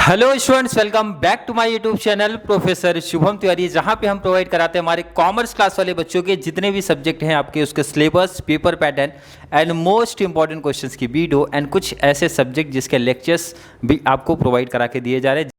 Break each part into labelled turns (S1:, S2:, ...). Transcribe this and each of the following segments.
S1: Hello students, welcome back to my YouTube channel professor Shubham Tiwari, जहां पे हम प्रोवाइड कराते हैं हमारे कॉमर्स क्लास वाले बच्चों के जितने भी सब्जेक्ट हैं आपके उसके syllabus, paper pattern and most important questions की वीडियो एंड कुछ ऐसे सब्जेक्ट जिसके लेक्चर्स भी आपको प्रोवाइड करा के दिए जा रहे हैं।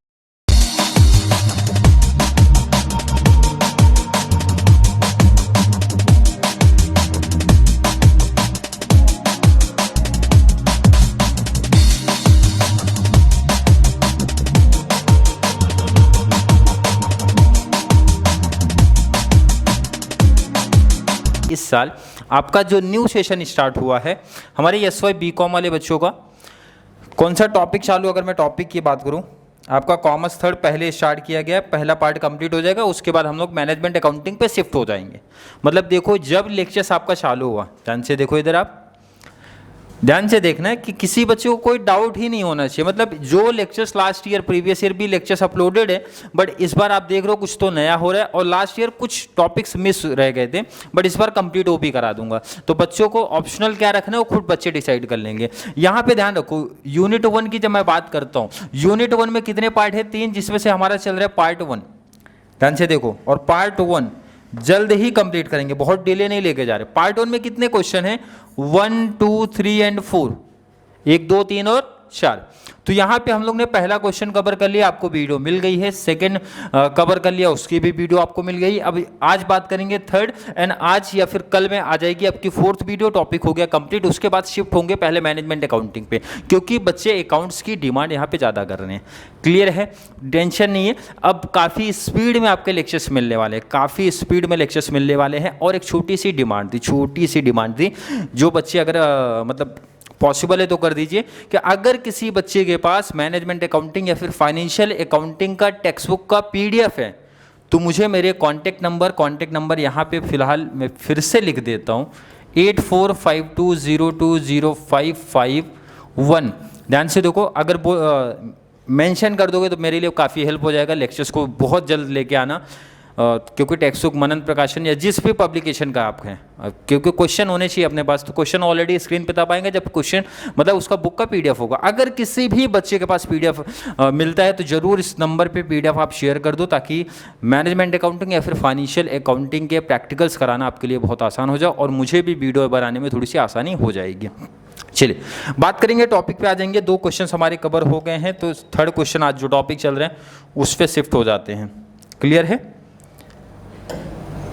S1: इस साल आपका जो न्यू सेशन स्टार्ट हुआ है हमारे एसवाई बीकॉम वाले बच्चों का, कौन सा टॉपिक चालू, अगर मैं टॉपिक की बात करूं, आपका कॉमर्स थर्ड पहले स्टार्ट किया गया है, पहला पार्ट कंप्लीट हो जाएगा, उसके बाद हम लोग मैनेजमेंट अकाउंटिंग पे शिफ्ट हो जाएंगे। मतलब देखो, जब लेक्चर्स आपका चालू हुआ, ध्यान से देखो, इधर आप ध्यान से देखना है कि किसी बच्चे को कोई डाउट ही नहीं होना चाहिए। मतलब जो lectures last year, previous year भी लेक्चर्स अपलोडेड है, बट इस बार आप देख रहे हो कुछ तो नया हो रहा है, और लास्ट ईयर कुछ टॉपिक्स मिस रह गए थे, बट इस बार कंप्लीट वो भी करा दूंगा। तो बच्चों को ऑप्शनल क्या रखना है वो खुद बच्चे डिसाइड कर लेंगे। यहाँ पे ध्यान रखो, यूनिट 1 की जब मैं बात करता हूँ, यूनिट 1 में कितने पार्ट है? 3, जिसमें से हमारा चल रहा है पार्ट 1। ध्यान से देखो, और पार्ट 1 जल्द ही कंप्लीट करेंगे, बहुत डिले नहीं लेके जा रहे। पार्ट 1 में कितने क्वेश्चन हैं? 1, 2, 3 एंड 4, 1, 2, 3 और 4। तो यहाँ पे हम लोग ने पहला क्वेश्चन कवर कर लिया, आपको वीडियो मिल गई है। सेकंड कवर कर लिया, उसकी भी वीडियो आपको मिल गई। अब आज बात करेंगे थर्ड, एंड आज या फिर कल में आ जाएगी आपकी फोर्थ वीडियो। टॉपिक हो गया कंप्लीट, उसके बाद शिफ्ट होंगे पहले मैनेजमेंट अकाउंटिंग पे, क्योंकि बच्चे अकाउंट्स की डिमांड यहाँ पे ज़्यादा कर रहे हैं। क्लियर है, टेंशन नहीं है। अब काफ़ी स्पीड में आपके लेक्चर्स मिलने वाले हैं, काफ़ी स्पीड में लेक्चर्स मिलने वाले हैं। और एक छोटी सी डिमांड थी, जो बच्चे अगर मतलब पॉसिबल है तो कर दीजिए कि अगर किसी बच्चे के पास मैनेजमेंट अकाउंटिंग या फिर फाइनेंशियल अकाउंटिंग का टेक्स्ट बुक का पीडीएफ है, तो मुझे मेरे कॉन्टैक्ट नंबर यहाँ पे फिलहाल मैं फिर से लिख देता हूँ, 8452020551। ध्यान से देखो, अगर मेंशन कर दोगे तो मेरे लिए काफ़ी हेल्प हो जाएगा। लेक्चर्स को बहुत जल्द लेके आना, क्योंकि टेक्स्ट बुक मनन प्रकाशन या जिस भी पब्लिकेशन का आप हैं, क्योंकि क्वेश्चन होने चाहिए अपने पास। तो क्वेश्चन ऑलरेडी स्क्रीन पे तब आएंगे जब क्वेश्चन मतलब उसका बुक का पीडीएफ होगा। अगर किसी भी बच्चे के पास पीडीएफ मिलता है तो ज़रूर इस नंबर पे पीडीएफ आप शेयर कर दो, ताकि मैनेजमेंट अकाउंटिंग या फिर फाइनेंशियल अकाउंटिंग के प्रैक्टिकल्स कराना आपके लिए बहुत आसान हो जाए, और मुझे भी वीडियो बनाने में थोड़ी सी आसानी हो जाएगी। चलिए बात करेंगे, टॉपिक पे आ जाएंगे। 2 क्वेश्चन हमारे कवर हो गए हैं, तो थर्ड क्वेश्चन आज जो टॉपिक चल रहे हैं उस पर शिफ्ट हो जाते हैं। क्लियर है?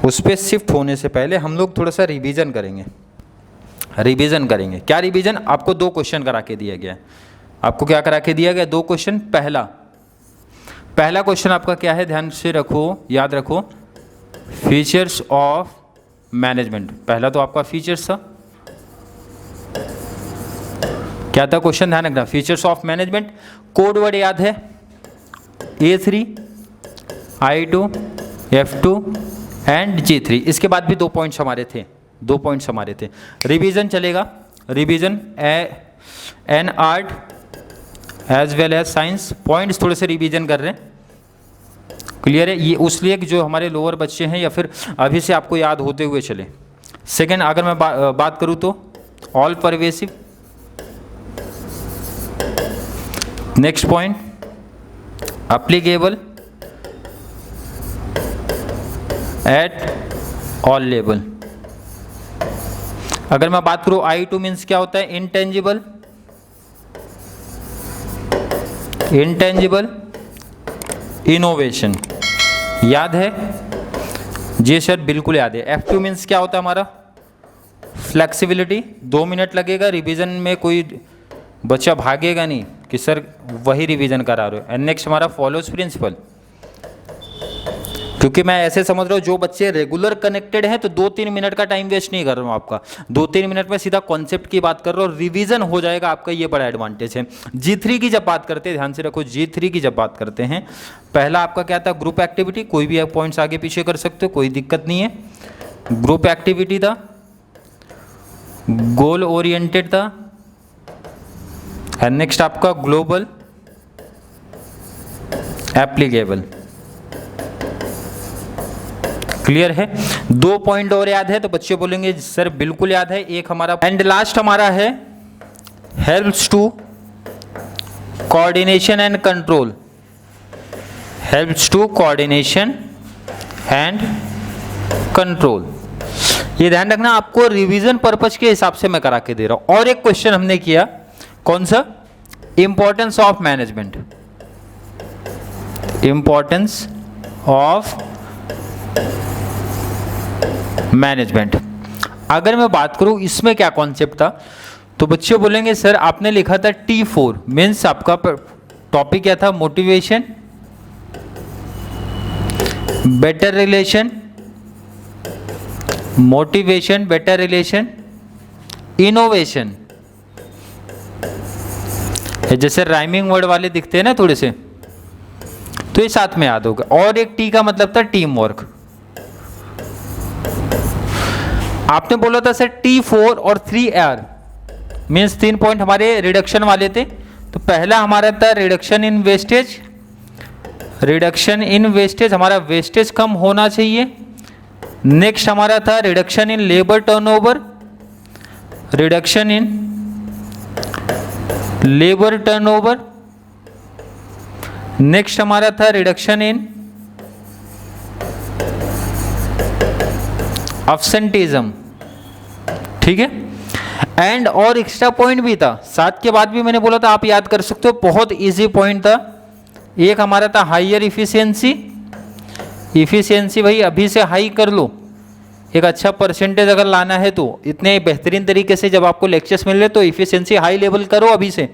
S1: उस पर शिफ्ट होने से पहले हम लोग थोड़ा सा रिवीजन करेंगे। क्या रिवीजन? आपको 2 क्वेश्चन करा के दिया गया है। आपको क्या करा के दिया गया? 2 क्वेश्चन। पहला क्वेश्चन आपका क्या है? ध्यान से रखो, याद रखो, फीचर्स ऑफ मैनेजमेंट। पहला तो आपका फीचर्स था। क्या था क्वेश्चन? ध्यान रखना, features of management. Code word याद है, A3, I2, F2 and G3। इसके बाद भी 2 पॉइंट्स हमारे थे। रिवीजन चलेगा, revision an art as well as science. Points थोड़े से रिवीजन कर रहे हैं। क्लियर है? ये उसलिए कि जो हमारे लोअर बच्चे हैं या फिर अभी से आपको याद होते हुए चले। सेकेंड, अगर मैं बात करूँ तो all pervasive. Next point, applicable at all level. अगर मैं बात करूं I2 मीन्स क्या होता है? Intangible innovation. याद है? जी सर, बिल्कुल याद है। F2 मीन्स क्या होता है हमारा? फ्लेक्सिबिलिटी। 2 मिनट लगेगा, रिवीजन में कोई बच्चा भागेगा नहीं कि सर वही रिवीजन करा रहे हो। एंड नेक्स्ट हमारा फॉलोज प्रिंसिपल। क्योंकि मैं ऐसे समझ रहा हूँ जो बच्चे रेगुलर कनेक्टेड हैं तो 2-3 मिनट का टाइम वेस्ट नहीं कर रहा हूँ आपका। 2-3 मिनट में सीधा कॉन्सेप्ट की बात कर रहा हूँ, रिवीजन हो जाएगा आपका, ये बड़ा एडवांटेज है। G3 की जब बात करते हैं, ध्यान से रखो, G3 की जब बात करते हैं, पहला आपका क्या था? Group activity. कोई भी आप पॉइंट्स आगे पीछे कर सकते हो, कोई दिक्कत नहीं है। ग्रुप एक्टिविटी था, गोल ओरिएंटेड था, एंड नेक्स्ट आपका ग्लोबल एप्लीकेबल। क्लियर है? 2 पॉइंट और याद है तो बच्चे बोलेंगे सर बिल्कुल याद है। एक हमारा एंड लास्ट हमारा है helps to coordination and control. Helps to coordination and control. ये ध्यान रखना, आपको रिवीजन पर्पज के हिसाब से मैं करा के दे रहा हूं। और एक क्वेश्चन हमने किया, कौन सा? Importance of management, importance of management. अगर मैं बात करूं इसमें क्या कॉन्सेप्ट था, तो बच्चे बोलेंगे सर आपने लिखा था T4, मीन्स आपका टॉपिक क्या था? Motivation, better relation, motivation, better relation, innovation. जैसे राइमिंग वर्ड वाले दिखते हैं ना थोड़े से, तो ये साथ में याद होगा। और एक टी का मतलब था टीम वर्क। आपने बोला था सर T4 और 3R, मीन्स 3 पॉइंट हमारे रिडक्शन वाले थे। तो पहला हमारा था reduction in wastage, reduction in wastage, हमारा वेस्टेज कम होना चाहिए। नेक्स्ट हमारा था reduction in labour turnover, reduction in labour turnover. Next हमारा था रिडक्शन इन अब्सेंटीज्म, ठीक है। एंड और एक्स्ट्रा पॉइंट भी था, 7 के बाद भी मैंने बोला था आप याद कर सकते हो, बहुत इजी पॉइंट था। एक हमारा था हायर इफिशियंसी, इफिशियंसी भाई अभी से हाई कर लो, एक अच्छा परसेंटेज अगर लाना है तो इतने बेहतरीन तरीके से जब आपको लेक्चर्स मिल रहे तो इफिशियंसी हाई लेवल करो अभी से।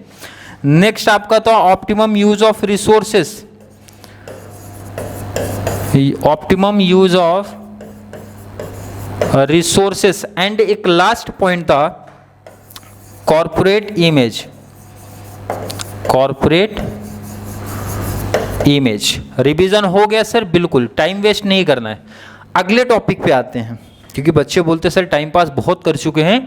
S1: नेक्स्ट आपका था optimum use of resources, optimum use of resources. And एक लास्ट पॉइंट था corporate image, corporate image. Revision हो गया सर? बिल्कुल, टाइम वेस्ट नहीं करना है। अगले टॉपिक पे आते हैं, क्योंकि बच्चे बोलते सर टाइम पास बहुत कर चुके हैं,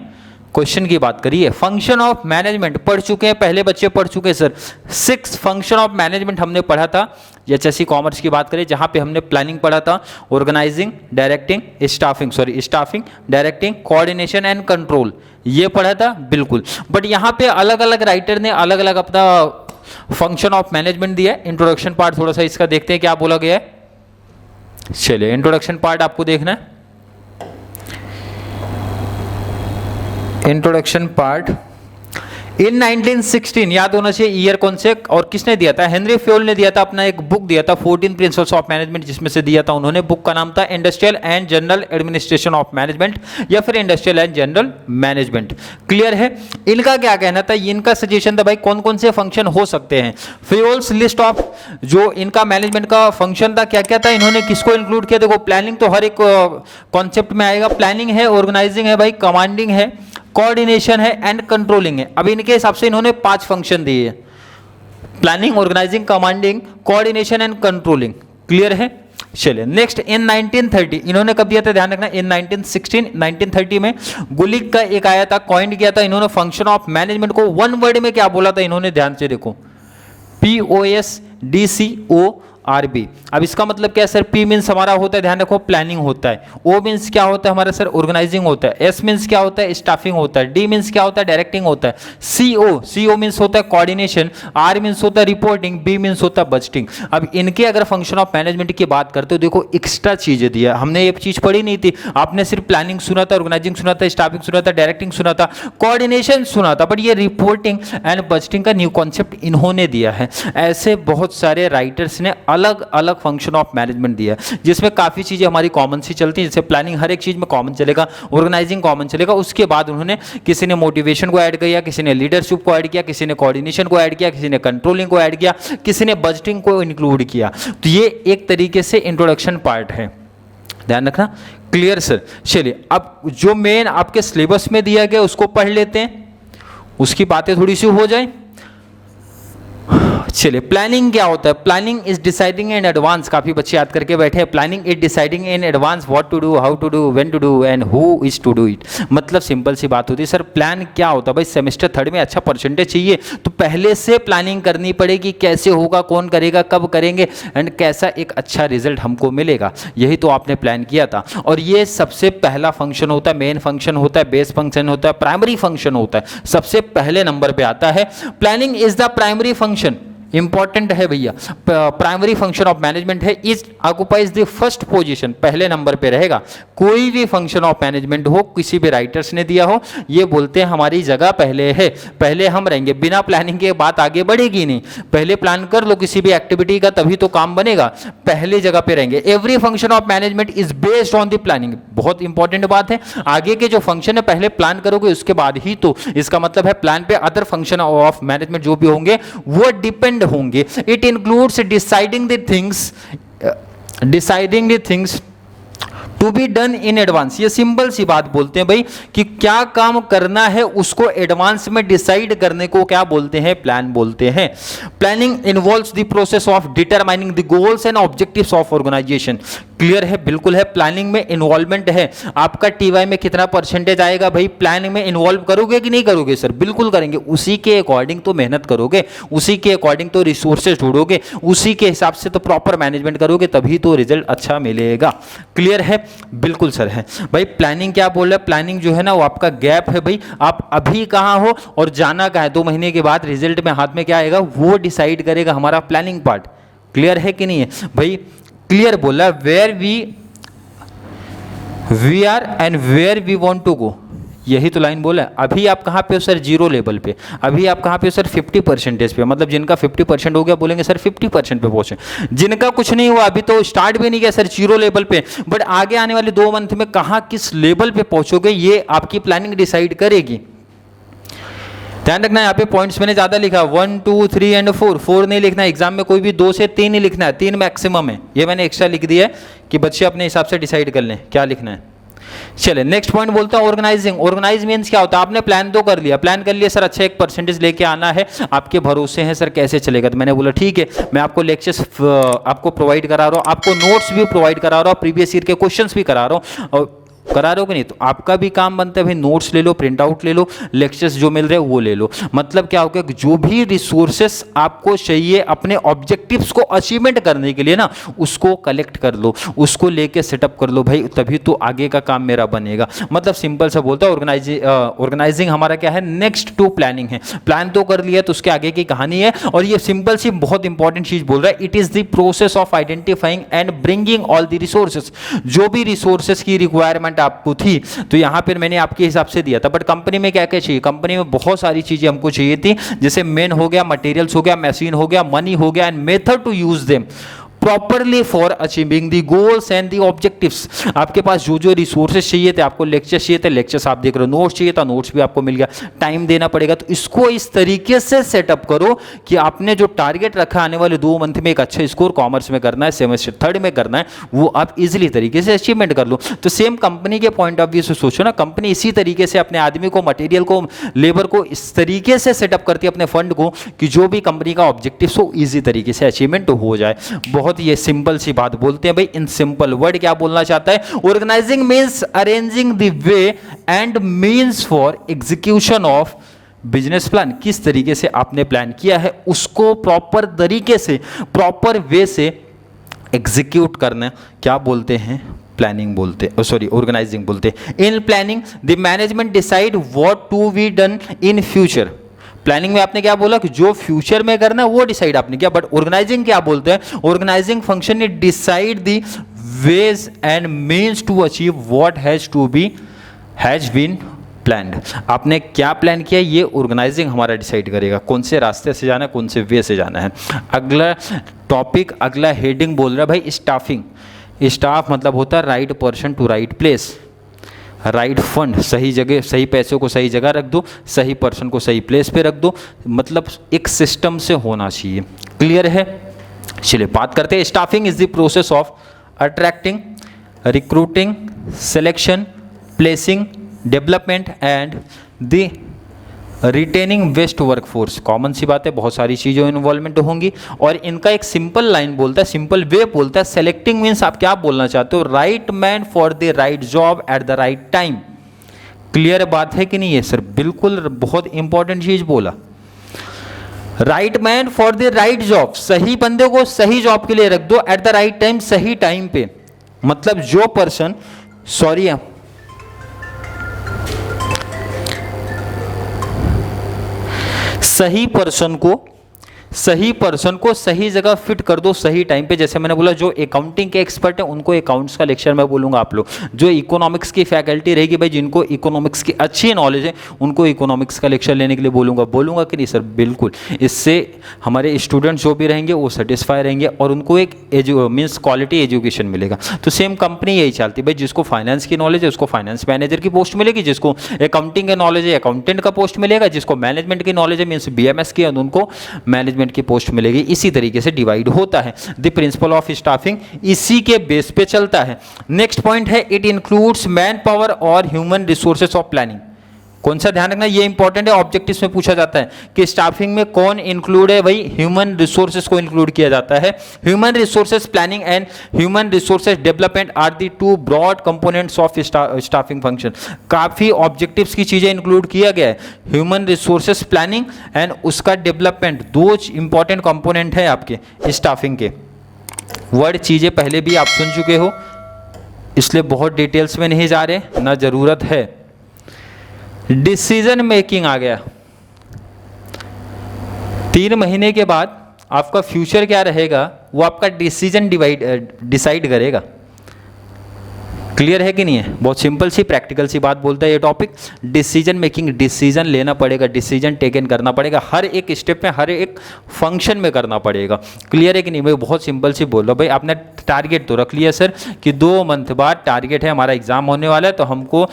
S1: क्वेश्चन की बात करिए। फंक्शन ऑफ मैनेजमेंट पढ़ चुके हैं, पहले बच्चे पढ़ चुके हैं सर। 6 फंक्शन ऑफ मैनेजमेंट हमने पढ़ा था। HSC कॉमर्स की बात करें, जहां पे हमने प्लानिंग पढ़ा था, organising, directing, staffing, directing, coordination and control, ये पढ़ा था बिल्कुल। बट यहाँ पे अलग अलग राइटर ने अलग अलग अपना फंक्शन ऑफ मैनेजमेंट दिया है। इंट्रोडक्शन पार्ट थोड़ा सा इसका देखते हैं क्या बोला गया है। चलिए इंट्रोडक्शन पार्ट आपको देखना है। इंट्रोडक्शन पार्ट इन 1916, याद होना चाहिए ईयर कौन से और किसने दिया था? हेनरी फ्योल ने दिया था, अपना एक बुक दिया था 14 प्रिंसिपल्स ऑफ मैनेजमेंट, जिसमें से दिया था उन्होंने। बुक का नाम था industrial and general administration of management, या फिर industrial and general management. Clear है? इनका क्या कहना था, इनका सजेशन था भाई कौन कौन से फंक्शन हो सकते हैं। फ्योल्स लिस्ट ऑफ जो इनका मैनेजमेंट का फंक्शन था क्या क्या था, इन्होंने किसको इंक्लूड किया? देखो प्लानिंग तो हर एक कॉन्सेप्ट में आएगा। प्लानिंग है, ऑर्गेनाइजिंग है भाई, कमांडिंग है, कोऑर्डिनेशन है एंड कंट्रोलिंग है। अब इनके हिसाब से इन्होंने 5 फंक्शन दिए हैं, planning, organising, commanding, coordination and controlling. Clear है? चलिए नेक्स्ट इन 1930, इन्होंने कब दिया था ध्यान रखना, इन 1916, 1930 में गुलिक का एक आया था, कॉइंड किया था इन्होंने फंक्शन ऑफ मैनेजमेंट को। 1 वर्ड में क्या बोला था इन्होंने, ध्यान से देखो, POSDCORB। अब इसका मतलब क्या है सर? P मीन्स हमारा होता है, ध्यान रखो, प्लानिंग होता है। O मीन्स क्या होता है हमारा सर? ऑर्गेनाइजिंग होता है। S मीन्स क्या होता है? स्टाफिंग होता है। D मीन्स क्या होता है? डायरेक्टिंग होता है। CO मीन्स होता है कोऑर्डिनेशन। R मीन्स होता है रिपोर्टिंग। B मीन्स होता है बजटिंग। अब इनके अगर फंक्शन ऑफ मैनेजमेंट की बात करते हो, देखो एक्स्ट्रा चीजें दिया, हमने ये चीज पढ़ी नहीं थी। आपने सिर्फ प्लानिंग सुना था, ऑर्गेनाइजिंग सुना था, स्टाफिंग सुना था, डायरेक्टिंग सुना था, कोऑर्डिनेशन सुना था, बट ये रिपोर्टिंग एंड बजटिंग का न्यू कॉन्सेप्ट इन्होंने दिया है। ऐसे बहुत सारे राइटर्स ने अलग अलग फंक्शन ऑफ मैनेजमेंट दिया है, जिसमें काफी चीजें हमारी कॉमन सी चलती हैं। जैसे प्लानिंग हर एक चीज में कॉमन चलेगा, ऑर्गेनाइजिंग कॉमन चलेगा। उसके बाद उन्होंने किसी ने मोटिवेशन को ऐड किया, किसी ने लीडरशिप को ऐड किया, किसी ने कोऑर्डिनेशन को ऐड किया, किसी ने कंट्रोलिंग को ऐड किया, किसी ने बजटिंग को इंक्लूड किया। तो ये एक तरीके से इंट्रोडक्शन पार्ट है, ध्यान रखना। Clear sir? चलिए अब जो मेन आपके सिलेबस में दिया गया उसको पढ़ लेते हैं, उसकी बातें थोड़ी सी हो जाए। चलिए प्लानिंग क्या होता है? Planning is deciding in advance, काफी बच्चे याद करके बैठे हैं। Planning is deciding in advance what to do, how to do, when to do and who is to do it. मतलब सिंपल सी बात होती है सर, प्लान क्या होता है भाई? सेमेस्टर 3 में अच्छा परसेंटेज चाहिए तो पहले से प्लानिंग करनी पड़ेगी, कैसे होगा, कौन करेगा, कब करेंगे एंड कैसा एक अच्छा रिजल्ट हमको मिलेगा, यही तो आपने प्लान किया था। और ये सबसे पहला फंक्शन होता है, मेन फंक्शन होता है, बेस फंक्शन होता है, प्राइमरी फंक्शन होता है, सबसे पहले नंबर पे आता है। Planning is the primary function important है भैया, प्राइमरी फंक्शन ऑफ मैनेजमेंट है, is occupies the first position, पहले नंबर पे रहेगा। कोई भी फंक्शन ऑफ मैनेजमेंट हो, किसी भी राइटर्स ने दिया हो, ये बोलते हैं हमारी जगह पहले है, पहले हम रहेंगे। बिना प्लानिंग के बात आगे बढ़ेगी नहीं, पहले प्लान कर लो किसी भी एक्टिविटी का, तभी तो काम बनेगा, पहले जगह पे रहेंगे। Every function of management is based on the planning, बहुत इंपॉर्टेंट बात है। आगे के जो फंक्शन है पहले प्लान करोगे, उसके बाद ही तो, इसका मतलब है प्लान पे अदर फंक्शन ऑफ मैनेजमेंट जो भी होंगे वो डिपेंड होंगे। It includes deciding the things to be done in advance. ये सिंपल सी बात बोलते हैं भाई कि क्या काम करना है उसको एडवांस में डिसाइड करने को क्या बोलते हैं, प्लान बोलते हैं। Planning involves the process of determining the goals and objectives of organisation. Clear है, बिल्कुल है। प्लानिंग में इन्वॉल्वमेंट है, आपका टीवाई में कितना परसेंटेज आएगा भाई, प्लानिंग में इन्वॉल्व करोगे कि नहीं करोगे? सर बिल्कुल करेंगे, उसी के अकॉर्डिंग तो मेहनत करोगे, उसी के अकॉर्डिंग तो रिसोर्सेज ढूंढोगे, उसी के हिसाब से तो प्रॉपर मैनेजमेंट करोगे, तभी तो रिजल्ट अच्छा मिलेगा। क्लियर है, बिल्कुल सर है भाई। प्लानिंग क्या बोल रहा है, प्लानिंग जो है ना वो आपका गैप है भाई, आप अभी कहाँ हो और जाना कहाँ है, 2 महीने के बाद रिजल्ट में हाथ में क्या आएगा वो डिसाइड करेगा हमारा प्लानिंग पार्ट। क्लियर है कि नहीं है भाई? क्लियर बोला, where we are and where we want to go, यही तो लाइन बोला है। अभी आप कहाँ पे हो सर? 0 लेवल पे। अभी आप कहाँ पे हो सर? 50% पे। मतलब जिनका 50% हो गया बोलेंगे सर 50% पे पहुंचे। जिनका कुछ नहीं हुआ, अभी तो स्टार्ट भी नहीं किया सर, 0 लेवल पे, बट आगे आने वाले 2 मंथ में कहाँ किस लेवल पे पहुंचोगे ये आपकी प्लानिंग डिसाइड करेगी। ध्यान रखना है, यहाँ पे पॉइंट्स मैंने ज्यादा लिखा, 1 2 3 एंड 4। 4 नहीं लिखना है, एग्जाम में कोई भी 2 से 3 ही लिखना है, 3 मैक्सिमम है। ये मैंने एक्स्ट्रा लिख दिया है कि बच्चे अपने हिसाब से डिसाइड कर लें क्या लिखना है। चले नेक्स्ट पॉइंट बोलता है ऑर्गेनाइजिंग। ऑर्गेनाइज मींस क्या होता है? आपने प्लान तो कर लिया, प्लान कर लिया सर, अच्छा एक परसेंटेज लेके आना है, आपके भरोसे हैं सर कैसे चलेगा? तो मैंने बोला ठीक है, मैं आपको लेक्चर्स आपको प्रोवाइड करा रहा हूँ, आपको नोट्स भी प्रोवाइड करा रहा हूँ, प्रीवियस ईयर के क्वेश्चंस भी करा रहा हूँ, और करा रहे हो कि नहीं? तो आपका भी काम बनता है भाई, नोट्स ले लो, प्रिंट आउट ले लो, लेक्चर्स जो मिल रहे हैं वो ले लो। मतलब क्या हो गया, जो भी रिसोर्सेस आपको चाहिए अपने ऑब्जेक्टिव्स को अचीवमेंट करने के लिए ना, उसको कलेक्ट कर लो, उसको लेके सेटअप कर लो भाई, तभी तो आगे का काम मेरा बनेगा। मतलब सिंपल सा बोलता है ऑर्गेनाइजिंग हमारा क्या है, नेक्स्ट टू प्लानिंग है। प्लान तो कर लिया तो उसके आगे की कहानी है। और ये सिंपल सी बहुत इंपॉर्टेंट चीज बोल रहा है, it is the process of identifying and bringing all the resources. जो भी रिसोर्सेस की रिक्वायरमेंट आपको थी तो यहां पर मैंने आपके हिसाब से दिया था, बट कंपनी में क्या क्या चाहिए? कंपनी में बहुत सारी चीजें हमको चाहिए थी, जैसे मेन हो गया, मटेरियल्स हो गया, मशीन हो गया, मनी हो गया, and method to use them properly for achieving the goals and the objectives. आपके पास जो जो रिसोर्सेज चाहिए थे, आपको लेक्चर्स चाहिए थे, लेक्चर्स आप देख रहे हो, नोट्स चाहिए था, नोट्स भी आपको मिल गया, टाइम देना पड़ेगा। तो इसको इस तरीके से सेटअप करो कि आपने जो टारगेट रखा आने वाले 2 मंथ में एक अच्छा स्कोर कॉमर्स में करना है, सेमेस्टर 3 में करना है, वो आप इजिली तरीके से अचीवमेंट कर लो। तो सेम कंपनी के पॉइंट ऑफ व्यू से सोचो ना, कंपनी इसी तरीके से अपने आदमी को, मटेरियल को, लेबर को इस तरीके से सेटअप करती है अपने फंड को कि जो भी कंपनी का ऑब्जेक्टिव हो इजी तरीके से अचीवमेंट हो जाए। बहुत ये सिंपल सी बात बोलते हैं भाई। इन सिंपल वर्ड क्या बोलना चाहता है? Organising means arranging the way and means for execution of business plan. किस तरीके से आपने प्लान किया है उसको प्रॉपर तरीके से, प्रॉपर वे से एग्जीक्यूट करना क्या बोलते हैं? प्लानिंग बोलते हैं, सॉरी ऑर्गेनाइजिंग बोलते हैं। In planning the management decide what to be done in future. Planning में आपने क्या बोला कि जो फ्यूचर में करना है वो डिसाइड आपने किया, बट ऑर्गेनाइजिंग क्या बोलते हैं? Organising function it decide the ways and means to achieve what has been planned. आपने क्या प्लान किया ये ऑर्गेनाइजिंग हमारा डिसाइड करेगा, कौन से रास्ते से जाना है, कौन से वे से जाना है। अगला टॉपिक, अगला हेडिंग बोल रहा है भाई स्टाफिंग। स्टाफ मतलब होता है right person to right place, right fund, सही जगह, सही पैसों को सही जगह रख दो, सही पर्सन को सही प्लेस पे रख दो, मतलब एक सिस्टम से होना चाहिए। क्लियर है? चलिए बात करते हैं। Staffing is the process of attracting, recruiting, selection, placing, development and the retaining best workforce. Common सी बात है, बहुत सारी चीज़ों इन्वॉल्वमेंट होंगी। और इनका एक सिंपल लाइन बोलता है, सिंपल वे बोलता है, सेलेक्टिंग मीन्स आप क्या बोलना चाहते हो? Right man for the right job eight the right time. Clear बात है कि नहीं है सर? बिल्कुल, बहुत इंपॉर्टेंट चीज बोला, right man for the right job. सही बंदे को सही जॉब के लिए रख दो एट द राइट टाइम, सही टाइम पे। मतलब जो पर्सन, सॉरी सही पर्सन को सही पर्सन को सही जगह फिट कर दो सही टाइम पे। जैसे मैंने बोला, जो अकाउंटिंग के एक्सपर्ट हैं उनको अकाउंट्स का लेक्चर मैं बोलूँगा आप लोग, जो इकोनॉमिक्स की फैकल्टी रहेगी भाई, जिनको इकोनॉमिक्स की अच्छी नॉलेज है उनको इकोनॉमिक्स का लेक्चर लेने के लिए बोलूँगा कि नहीं सर? बिल्कुल। इससे हमारे स्टूडेंट्स जो भी रहेंगे वो सेटिस्फाई रहेंगे और उनको एक मीन्स क्वालिटी एजुकेशन मिलेगा। तो सेम कंपनी यही चाहती है भाई, जिसको फाइनेंस की नॉलेज है उसको फाइनेंस मैनेजर की पोस्ट मिलेगी, जिसको अकाउंटिंग की नॉलेज है अकाउंटेंट का पोस्ट मिलेगा, जिसको मैनेजमेंट की नॉलेज है मीन्स बीएमएस की उनको मैनेजमेंट की पोस्ट मिलेगी। इसी तरीके से डिवाइड होता है द प्रिंसिपल ऑफ स्टाफिंग, इसी के बेस पे चलता है। नेक्स्ट पॉइंट है इट इंक्लूड्स मैन पावर और ह्यूमन रिसोर्सेस ऑफ प्लानिंग। कौन सा ध्यान रखना, ये इंपॉर्टेंट है, ऑब्जेक्टिव्स में पूछा जाता है कि स्टाफिंग में कौन इंक्लूड है? भाई ह्यूमन रिसोर्सेज को इंक्लूड किया जाता है। Human resources planning and human resources development are the two broad components of staffing function. काफी ऑब्जेक्टिव्स की चीजें इंक्लूड किया गया है। ह्यूमन रिसोर्सेज प्लानिंग एंड उसका डेवलपमेंट, दो इंपॉर्टेंट कंपोनेंट है आपके स्टाफिंग के। वर्ड चीजें पहले भी आप सुन चुके हो, इसलिए बहुत डिटेल्स में नहीं जा रहे, ना जरूरत है। डिसीजन मेकिंग आ गया। 3 महीने के बाद आपका फ्यूचर क्या रहेगा वो आपका डिसीजन डिसाइड करेगा। क्लियर है कि नहीं है? बहुत सिंपल सी प्रैक्टिकल सी बात बोलता है ये टॉपिक। डिसीजन मेकिंग, डिसीजन लेना पड़ेगा, डिसीजन टेकन करना पड़ेगा, हर एक स्टेप में, हर एक फंक्शन में करना पड़ेगा। क्लियर है कि नहीं? मैं बहुत सिंपल सी बोल रहा हूँ भाई। आपने टारगेट तो रख लिया सर कि 2 मंथ बाद टारगेट है, हमारा एग्जाम होने वाला है, तो हमको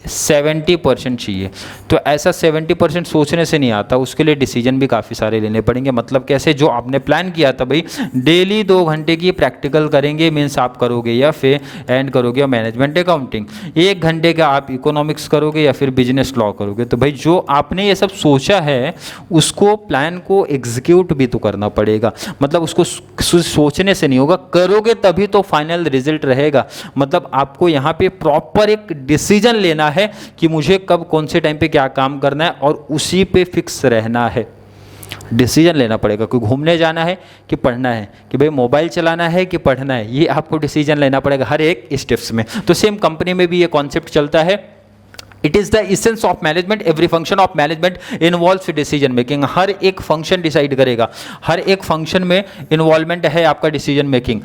S1: 70% चाहिए। तो ऐसा 70% सोचने से नहीं आता, उसके लिए डिसीजन भी काफ़ी सारे लेने पड़ेंगे। मतलब कैसे? जो आपने प्लान किया था भाई, डेली 2 घंटे की प्रैक्टिकल करेंगे मीन्स आप करोगे, या फिर एंड करोगे मैनेजमेंट अकाउंटिंग, 1 घंटे का आप इकोनॉमिक्स करोगे या फिर बिजनेस लॉ करोगे। तो भाई जो आपने ये सब सोचा है उसको, प्लान को एग्जीक्यूट भी तो करना पड़ेगा। मतलब उसको सोचने से नहीं होगा, करोगे तभी तो फाइनल रिजल्ट रहेगा। मतलब आपको यहाँ पे प्रॉपर एक डिसीजन लेना है कि मुझे कब कौन से टाइम पे क्या काम करना है और उसी पे फिक्स रहना है। डिसीजन लेना पड़ेगा कि घूमने जाना है कि पढ़ना है, कि भाई मोबाइल चलाना है कि पढ़ना है, ये आपको डिसीजन लेना पड़ेगा हर एक स्टेप्स में। तो सेम कंपनी में भी ये कॉन्सेप्ट चलता है। It is the essence of management, every function of management involves decision making. हर एक फंक्शन डिसाइड करेगा, हर एक फंक्शन में इन्वॉल्वमेंट है आपका डिसीजन मेकिंग।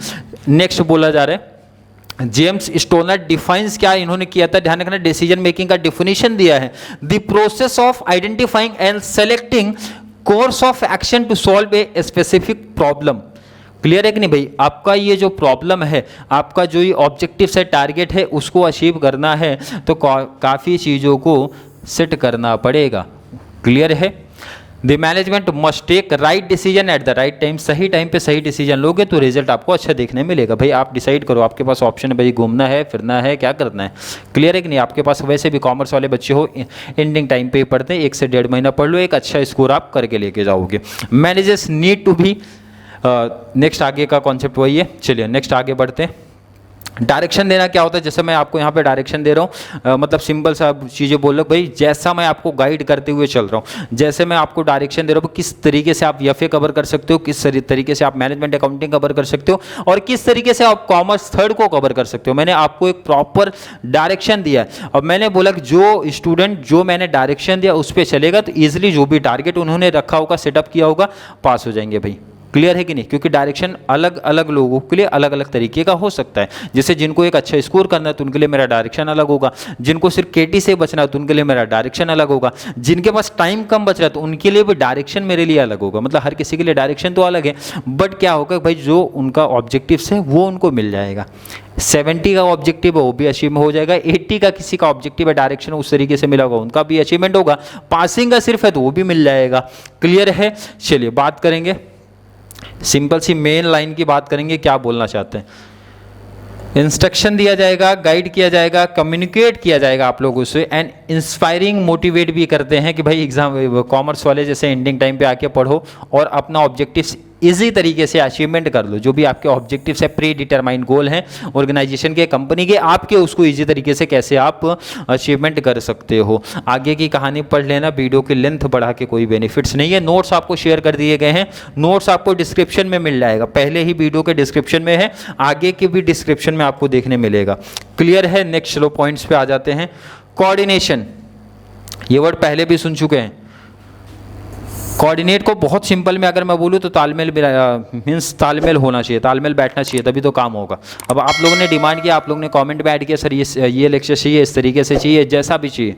S1: नेक्स्ट बोला जा रहा है जेम्स स्टोनर डिफाइंस, क्या इन्होंने किया था? ध्यान रखना, डिसीजन मेकिंग का डिफिनेशन दिया है, the process of identifying and selecting course of action to solve a specific problem. Clear है कि नहीं भाई? आपका ये जो प्रॉब्लम है, आपका जो ये ऑब्जेक्टिव है, टारगेट है, उसको अचीव करना है तो काफ़ी चीज़ों को सेट करना पड़ेगा। क्लियर है? The management must take right decision at the right time. सही टाइम पे सही डिसीजन लोगे तो रिजल्ट आपको अच्छा देखने मिलेगा। भाई आप डिसाइड करो, आपके पास ऑप्शन है भाई, घूमना है, फिरना है, क्या करना है। क्लियर है कि नहीं? आपके पास वैसे भी कॉमर्स वाले बच्चे हो, एंडिंग टाइम पे पढ़ते हैं, 1 से 1.5 महीना पढ़ लो, एक अच्छा स्कोर आप करके लेके जाओगे। मैनेजर्स नीड टू भी, नेक्स्ट आगे का कॉन्सेप्ट वही है। चलिए नेक्स्ट आगे बढ़ते हैं। डायरेक्शन देना क्या होता है? जैसे मैं आपको यहाँ पे डायरेक्शन दे रहा हूँ, मतलब सिंपल सा चीज़ें बोल रहा हूँ भाई, जैसा मैं आपको गाइड करते हुए चल रहा हूँ, जैसे मैं आपको डायरेक्शन दे रहा हूँ, किस तरीके से आप एफए कवर कर सकते हो, किस तरीके से आप मैनेजमेंट अकाउंटिंग कवर कर सकते हो, और किस तरीके से आप कॉमर्स थर्ड को कवर कर सकते हो। मैंने आपको एक प्रॉपर डायरेक्शन दिया है। अब मैंने बोला कि जो स्टूडेंट जो मैंने डायरेक्शन दिया उस पर चलेगा तो ईजिली जो भी टारगेट उन्होंने रखा होगा, सेटअप किया होगा, पास हो जाएंगे भाई। क्लियर है कि नहीं? क्योंकि डायरेक्शन अलग अलग लोगों के लिए अलग अलग तरीके का हो सकता है। जैसे जिनको एक अच्छा स्कोर करना है तो उनके लिए मेरा डायरेक्शन अलग होगा, जिनको सिर्फ केटी से बचना है तो उनके लिए मेरा डायरेक्शन अलग होगा, जिनके पास टाइम कम बच रहा है तो उनके लिए भी डायरेक्शन मेरे लिए अलग होगा। मतलब हर किसी के लिए डायरेक्शन तो अलग है, बट क्या होगा भाई, जो उनका ऑब्जेक्टिव्स है वो उनको मिल जाएगा। 70 का ऑब्जेक्टिव है वो भी अचीव हो जाएगा, 80 का किसी का ऑब्जेक्टिव है, डायरेक्शन उस तरीके से मिला होगा, उनका भी अचीवमेंट होगा। पासिंग का सिर्फ है तो वो भी मिल जाएगा। क्लियर है? चलिए बात करेंगे, सिंपल सी मेन लाइन की बात करेंगे, क्या बोलना चाहते हैं। इंस्ट्रक्शन दिया जाएगा, गाइड किया जाएगा, कम्युनिकेट किया जाएगा आप लोगों से, एंड इंस्पायरिंग मोटिवेट भी करते हैं कि भाई एग्जाम कॉमर्स वाले जैसे एंडिंग टाइम पे आके पढ़ो और अपना ऑब्जेक्टिव्स इजी तरीके से अचीवमेंट कर लो। जो भी आपके ऑब्जेक्टिव्स है, प्री डिटरमाइंड गोल हैं ऑर्गेनाइजेशन के, कंपनी के, आपके उसको इजी तरीके से कैसे आप अचीवमेंट कर सकते हो। आगे की कहानी पढ़ लेना, वीडियो की लेंथ बढ़ा के कोई बेनिफिट्स नहीं है। नोट्स आपको शेयर कर दिए गए हैं, नोट्स आपको डिस्क्रिप्शन में मिल जाएगा, पहले ही वीडियो के डिस्क्रिप्शन में है, आगे के भी डिस्क्रिप्शन में आपको देखने मिलेगा। क्लियर है? नेक्स्ट चलो पॉइंट्स पे आ जाते हैं। कोऑर्डिनेशन, ये वर्ड पहले भी सुन चुके हैं। कोऑर्डिनेट को बहुत सिंपल में अगर मैं बोलूँ तो तालमेल मीन्स तालमेल होना चाहिए, तालमेल बैठना चाहिए, तभी तो काम होगा। अब आप लोगों ने डिमांड किया, आप लोगों ने कमेंट में ऐड किया सर ये लेक्चर चाहिए, इस तरीके से चाहिए, जैसा भी चाहिए।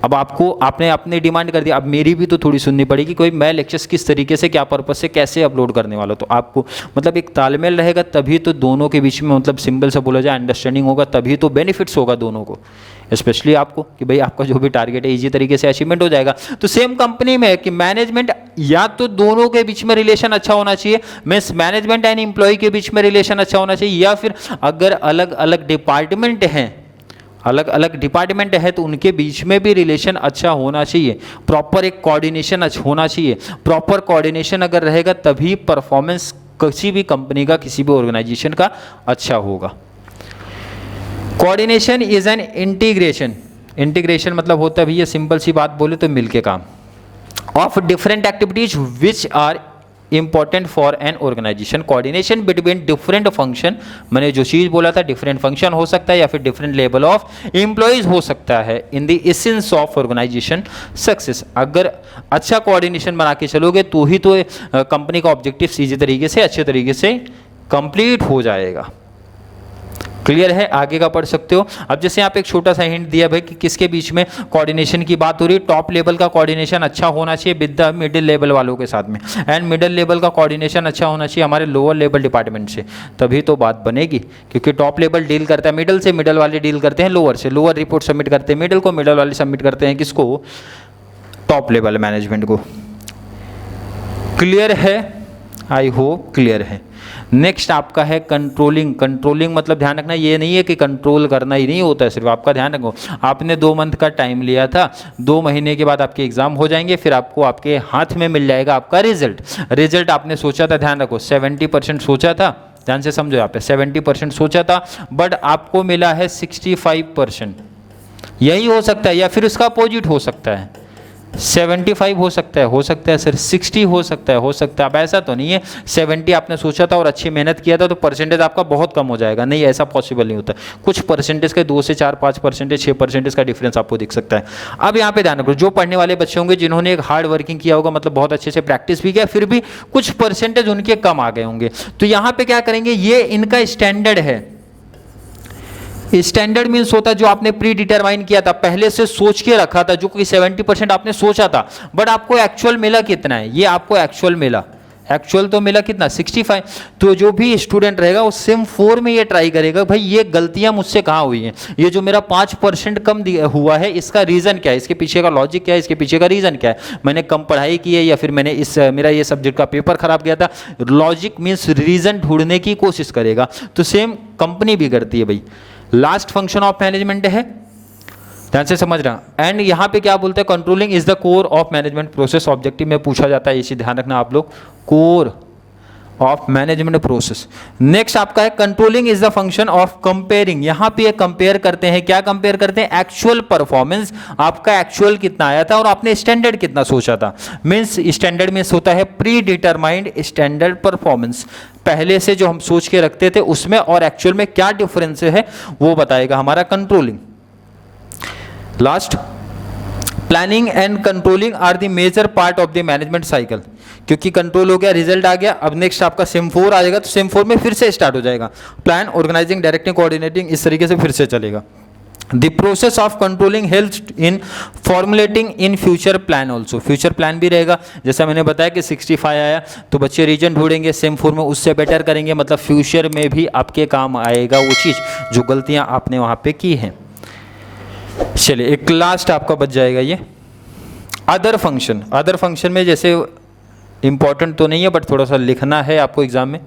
S1: अब आपने अपनी डिमांड कर दिया, अब मेरी भी तो थोड़ी सुननी पड़ेगी, कोई मैं लेक्चर्स किस तरीके से, क्या पर्पस से, कैसे अपलोड करने वाला। तो आपको मतलब एक तालमेल रहेगा, तभी तो दोनों के बीच में मतलब सिंपल से बोला जाए अंडरस्टैंडिंग होगा, तभी तो बेनिफिट्स होगा दोनों को, स्पेशली आपको कि भाई आपका जो भी टारगेट है ईजी तरीके से अचीवमेंट हो जाएगा। तो सेम कंपनी में है कि मैनेजमेंट या तो दोनों के बीच में रिलेशन अच्छा होना चाहिए, मीन्स मैनेजमेंट एंड एम्प्लॉय के बीच में रिलेशन अच्छा होना चाहिए, या फिर अगर अलग अलग डिपार्टमेंट हैं, अलग अलग डिपार्टमेंट है तो उनके बीच में भी रिलेशन अच्छा होना चाहिए, प्रॉपर एक कोऑर्डिनेशन अच्छा होना चाहिए। प्रॉपर कोऑर्डिनेशन अगर रहेगा तभी परफॉर्मेंस किसी भी कंपनी का, किसी भी ऑर्गेनाइजेशन का अच्छा होगा। Coordination is an integration, integration मतलब होता है भैया सिंपल सी बात बोले तो मिलके काम, of different activities which are important for an organisation. Coordination between different function, मैंने जो चीज़ बोला था डिफरेंट फंक्शन हो सकता है या फिर डिफरेंट लेवल ऑफ एम्प्लॉयज हो सकता है in the essence of organisation success. अगर अच्छा कोऑर्डिनेशन बना के चलोगे तो ही तो कंपनी का ऑब्जेक्टिव सीधे तरीके से अच्छे तरीके से कंप्लीट हो जाएगा। क्लियर है, आगे का पढ़ सकते हो। अब जैसे यहाँ पे एक छोटा सा हिंट दिया भाई कि किसके बीच में कोऑर्डिनेशन की बात हो रही है, टॉप लेवल का कोऑर्डिनेशन अच्छा होना चाहिए विद द मिडिल लेवल वालों के साथ में, एंड मिडिल लेवल का कोऑर्डिनेशन अच्छा होना चाहिए हमारे लोअर लेवल डिपार्टमेंट से, तभी तो बात बनेगी। क्योंकि टॉप लेवल डील करता है मिडिल से, मिडिल वाले डील करते हैं लोअर से, लोअर रिपोर्ट सबमिट करते हैं मिडिल को, मिडिल वाले सबमिट करते हैं किसको, टॉप लेवल मैनेजमेंट को। क्लियर है, आई होप क्लियर है। नेक्स्ट आपका है कंट्रोलिंग। कंट्रोलिंग मतलब ध्यान रखना ये नहीं है कि कंट्रोल करना ही नहीं होता है सिर्फ, आपका ध्यान रखो आपने 2 मंथ का टाइम लिया था, 2 महीने के बाद आपके एग्जाम हो जाएंगे, फिर आपको आपके हाथ में मिल जाएगा आपका रिजल्ट। रिजल्ट आपने सोचा था, ध्यान रखो 70% सोचा था, ध्यान से समझो यहाँ पे 70% सोचा था, बट आपको मिला है 65%। यही हो सकता है या फिर उसका अपोजिट हो सकता है, 75 हो सकता है सर 60 हो सकता है। अब ऐसा तो नहीं है 70 आपने सोचा था और अच्छी मेहनत किया था तो परसेंटेज आपका बहुत कम हो जाएगा, नहीं ऐसा पॉसिबल नहीं होता। कुछ परसेंटेज के 2 से 4-5%, 6% का डिफरेंस आपको दिख सकता है। अब यहाँ पे ध्यान रखो, जो पढ़ने वाले बच्चे होंगे जिन्होंने एक हार्ड वर्किंग किया होगा, मतलब बहुत अच्छे से प्रैक्टिस भी किया, फिर भी कुछ परसेंटेज उनके कम आ गए होंगे, तो यहाँ पे क्या करेंगे, ये इनका स्टैंडर्ड है। स्टैंडर्ड मीन्स होता है जो आपने प्री डिटरमाइन किया था, पहले से सोच के रखा था, जो कि 70% आपने सोचा था, बट आपको एक्चुअल मिला कितना है, ये आपको एक्चुअल मिला, एक्चुअल तो मिला कितना 65। तो जो भी स्टूडेंट रहेगा वो सिम 4 में ये ट्राई करेगा, भाई ये गलतियां मुझसे कहाँ हुई हैं, ये जो मेरा 5% कम हुआ है इसका रीज़न क्या है, इसके पीछे का लॉजिक क्या है, इसके पीछे का रीज़न क्या है, मैंने कम पढ़ाई की है या फिर मैंने मेरा ये सब्जेक्ट का पेपर खराब गया था। लॉजिक मीन्स रीज़न ढूंढने की कोशिश करेगा, तो सेम कंपनी भी करती है भाई। लास्ट फंक्शन ऑफ मैनेजमेंट है, ध्यान से समझ रहा। एंड यहाँ पे क्या बोलते हैं, controlling is the core of management process. Objective में पूछा जाता है, इसी ध्यान रखना आप लोग, core of management process. Next आपका है controlling is the function of comparing. यहाँ पे कंपेयर करते हैं, क्या कंपेयर करते हैं, एक्चुअल परफॉर्मेंस, आपका एक्चुअल कितना आया था और आपने स्टैंडर्ड कितना सोचा था। मीन्स स्टैंडर्ड मीन्स होता है प्री डिटरमाइंड स्टैंडर्ड परफॉर्मेंस, पहले से जो हम सोच के रखते थे उसमें और एक्चुअल में क्या डिफरेंस है वो बताएगा हमारा controlling. Last, planning and controlling are the major part of the management cycle. क्योंकि कंट्रोल हो गया, रिजल्ट आ गया, अब नेक्स्ट आपका सेम 4 आ जाएगा, तो सेम 4 में फिर से स्टार्ट हो जाएगा प्लान, ऑर्गेनाइजिंग, डायरेक्टिंग, कोऑर्डिनेटिंग, इस तरीके से फिर से चलेगा। The process of controlling help in formulating in future plan also. Future plan भी रहेगा, जैसा मैंने बताया कि 65 आया तो बच्चे रीजन ढूंढेंगे सेम 4 में, उससे बेटर करेंगे, मतलब फ्यूचर में भी आपके काम आएगा वो चीज़ जो गलतियां आपने वहाँ पे की हैं। चलिए एक लास्ट आपका बच जाएगा ये अदर फंक्शन। अदर फंक्शन में जैसे इंपॉर्टेंट तो नहीं है बट थोड़ा सा लिखना है आपको एग्जाम में।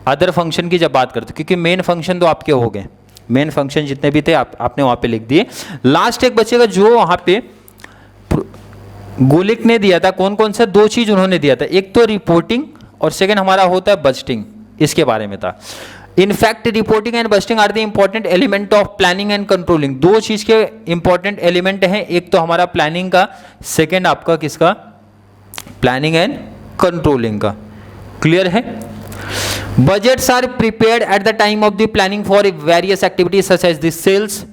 S1: अदर फंक्शन की जब बात करते क्योंकि मेन फंक्शन तो आपके हो गए, मेन फंक्शन जितने भी थे आपने वहाँ पे लिख दिए। लास्ट एक बचेगा जो वहाँ पे गोलिक ने दिया था, कौन कौन सा 2 चीज़ उन्होंने दिया था, एक तो रिपोर्टिंग और सेकेंड हमारा होता है बजटिंग, इसके बारे में था। In fact, reporting and budgeting are the important element of planning and controlling। 2 चीज के important element हैं, एक तो हमारा planning का, second आपका किसका, planning and controlling का। Clear है? Budgets are prepared at the time of the planning for various activities such as the sales,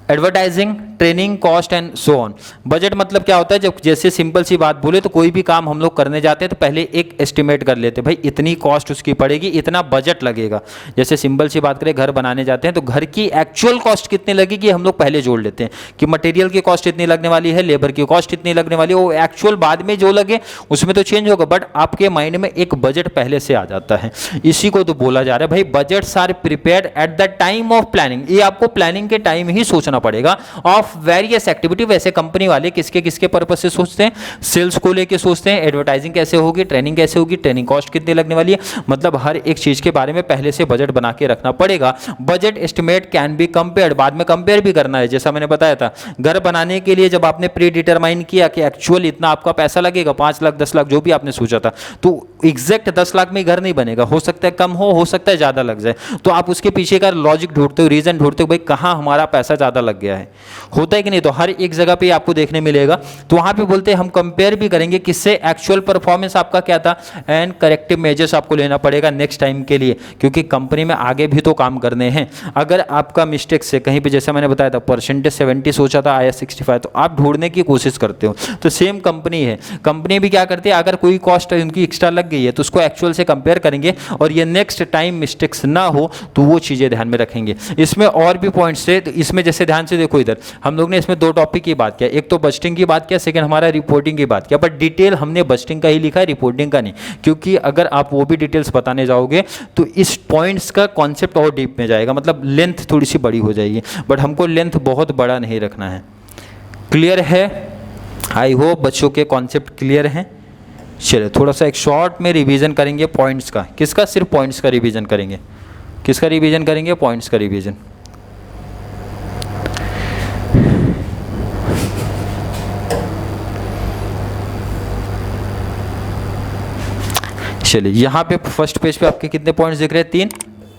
S1: advertising, training cost and so on. Budget मतलब क्या होता है, जब जैसे सिंपल सी बात बोले तो कोई भी काम हम लोग करने जाते हैं तो पहले एक एस्टिमेट कर लेते हैं, भाई इतनी कॉस्ट उसकी पड़ेगी, इतना बजट लगेगा। जैसे सिंपल सी बात करें, घर बनाने जाते हैं तो घर की एक्चुअल कॉस्ट कितनी लगेगी हम लोग पहले जोड़ लेते हैं कि मटेरियल की कॉस्ट इतनी लगने वाली है, लेबर की कॉस्ट इतनी लगने वाली है, वो एक्चुअल बाद में जो लगे उसमें तो चेंज होगा, बट आपके माइंड में एक बजट पहले से आ जाता है। इसी को तो बोला जा रहा है भाई budgets are prepared at the time of planning. ये आपको प्लानिंग के टाइम ही सोचना पड़ेगा ऑफ वेरियस एक्टिविटी। वैसे कंपनी वाले किसके किसके पर्पस से सोचते हैं, सेल्स को लेके सोचते हैं, एडवर्टाइजिंग कैसे होगी, ट्रेनिंग कैसे होगी, ट्रेनिंग कॉस्ट कितनी लगने वाली है, मतलब हर एक चीज के बारे में पहले से बजट बना के रखना पड़ेगा। Budget estimate can be compared, बाद में कंपेयर भी करना है। जैसा मैंने बताया था, घर बनाने के लिए जब आपने प्री डिटरमाइन किया कि एक्चुअल इतना आपका पैसा लगेगा, 5 लाख 10 लाख जो भी आपने सोचा था, तो एग्जैक्ट 10 लाख में घर नहीं बनेगा, हो सकता है कम हो सकता है ज़्यादा लग जाए। तो आप उसके पीछे का लॉजिक ढूंढते हो, रीजन ढूंढते हो, भाई कहाँ हमारा पैसा ज़्यादा लग गया है, होता है कि नहीं। तो हर एक जगह पे आपको देखने मिलेगा। तो वहाँ पे बोलते हैं हम कंपेयर भी करेंगे किससे, एक्चुअल परफॉर्मेंस आपका क्या था, एंड करेक्टिव मेजर्स आपको लेना पड़ेगा नेक्स्ट टाइम के लिए, क्योंकि कंपनी में आगे भी तो काम करने हैं। अगर आपका मिस्टेक से कहीं पे, जैसे मैंने बताया था परसेंटेज 70 सोचा था, आया 65, तो आप ढूंढने की कोशिश करते हो। तो सेम कंपनी है, कंपनी भी क्या करती है, अगर कोई कॉस्ट उनकी एक्स्ट्रा लग गई है तो उसको एक्चुअल से कंपेयर करेंगे और ये नेक्स्ट टाइम मिस्टेक्स ना हो तो वो चीज़ें ध्यान में रखेंगे। इसमें और भी पॉइंट्स है, तो इसमें जैसे ध्यान से देखो, इधर हम लोग ने इसमें 2 टॉपिक की बात किया, एक तो बजटिंग की बात किया, सेकंड हमारा रिपोर्टिंग की बात किया, बट डिटेल हमने बजटिंग का ही लिखा है, रिपोर्टिंग का नहीं, क्योंकि अगर आप वो भी डिटेल्स बताने जाओगे तो इस पॉइंट्स का कॉन्सेप्ट और डीप में जाएगा, मतलब लेंथ थोड़ी सी बड़ी हो जाएगी, बट हमको लेंथ बहुत बड़ा नहीं रखना है। क्लियर है? आई होप बच्चों के कॉन्सेप्ट क्लियर हैं। चलिए थोड़ा सा एक शॉर्ट में रिवीजन करेंगे पॉइंट्स का। किसका? सिर्फ पॉइंट्स का रिवीजन करेंगे। किसका रिवीजन करेंगे? पॉइंट्स का रिवीजन। चलिए यहाँ पे फर्स्ट पेज पे आपके कितने पॉइंट्स दिख रहे हैं? 3।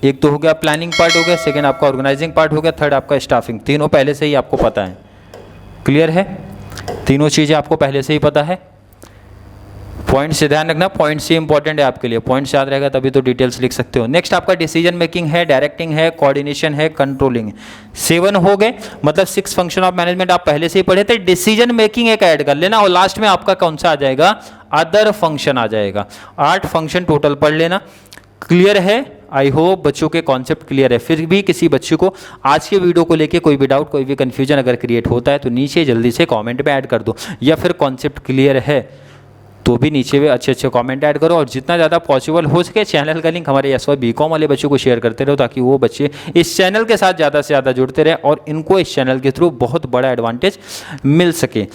S1: एक तो हो गया प्लानिंग पार्ट हो गया, सेकंड आपका ऑर्गेनाइजिंग पार्ट हो गया, थर्ड आपका स्टाफिंग। तीनों पहले से ही आपको पता है। क्लियर है? तीनों चीज़ें आपको पहले से ही पता है। पॉइंट से ध्यान रखना, पॉइंट से इंपॉर्टेंट है आपके लिए, पॉइंट्स याद रहेगा तभी तो डिटेल्स लिख सकते हो। नेक्स्ट आपका डिसीजन मेकिंग है, डायरेक्टिंग है, कोऑर्डिनेशन है, कंट्रोलिंग। 7 हो गए, मतलब 6 फंक्शन ऑफ मैनेजमेंट आप पहले से ही पढ़े थे। डिसीजन मेकिंग एक ऐड कर लेना और लास्ट में आपका कौन सा आ जाएगा? अदर फंक्शन आ जाएगा। 8 फंक्शन टोटल पढ़ लेना। क्लियर है? आई होप बच्चों के कॉन्सेप्ट क्लियर है। फिर भी किसी बच्चे को आज के वीडियो को लेके कोई भी डाउट, कोई भी कंफ्यूजन अगर क्रिएट होता है तो नीचे जल्दी से कमेंट में ऐड कर दो, या फिर कॉन्सेप्ट क्लियर है तो भी नीचे भी अच्छे अच्छे कमेंट ऐड करो। और जितना ज़्यादा पॉसिबल हो सके चैनल का लिंक हमारे SY BCom वाले बच्चों को शेयर करते रहो, ताकि वो बच्चे इस चैनल के साथ ज़्यादा से ज़्यादा जुड़ते रहे और इनको इस चैनल के थ्रू बहुत बड़ा एडवांटेज मिल सके।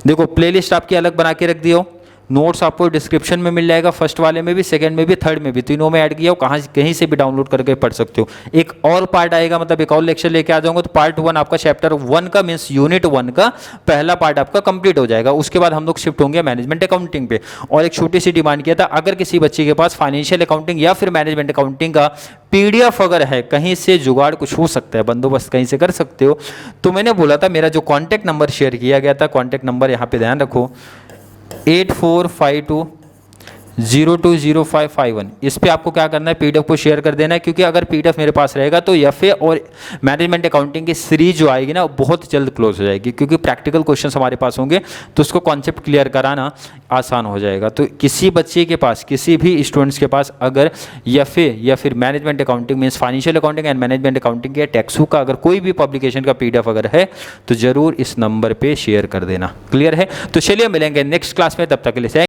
S1: देखो प्लेलिस्ट आपकी अलग बना के रख दियो, नोट्स आपको डिस्क्रिप्शन में मिल जाएगा, फर्स्ट वाले में भी, सेकंड में भी, थर्ड में भी, तीनों में ऐड किया हो, कहीं से भी डाउनलोड करके पढ़ सकते हो। एक और पार्ट आएगा, मतलब एक और लेक्चर लेके आ जाऊंगा तो पार्ट 1 आपका चैप्टर 1 का मीन्स यूनिट 1 का पहला पार्ट आपका कंप्लीट हो जाएगा। उसके बाद हम लोग शिफ्ट होंगे मैनेजमेंट अकाउंटिंग पे। और एक छोटी सी डिमांड किया था, अगर किसी बच्चे के पास फाइनेंशियल अकाउंटिंग या फिर मैनेजमेंट अकाउंटिंग का PDF अगर है, कहीं से जुगाड़ कुछ हो सकता है, बंदोबस्त कहीं से कर सकते हो, तो मैंने बोला था मेरा जो कॉन्टैक्ट नंबर शेयर किया गया था, कॉन्टैक्ट नंबर यहाँ पे ध्यान रखो 8452020551, इस पे आपको क्या करना है, PDF को शेयर कर देना है। क्योंकि अगर PDF मेरे पास रहेगा तो FA और मैनेजमेंट अकाउंटिंग की सीरीज जो आएगी ना बहुत जल्द क्लोज हो जाएगी, क्योंकि प्रैक्टिकल क्वेश्चंस हमारे पास होंगे तो उसको कॉन्सेप्ट क्लियर कराना आसान हो जाएगा। तो किसी बच्चे के पास, किसी भी स्टूडेंट्स के पास अगर FA या फिर management accounting means financial accounting and management accounting या टैक्सू का अगर कोई भी पब्लिकेशन का PDF अगर है तो जरूर इस नंबर पर शेयर कर देना। क्लियर है? तो चलिए मिलेंगे नेक्स्ट क्लास में, तब तक के लिए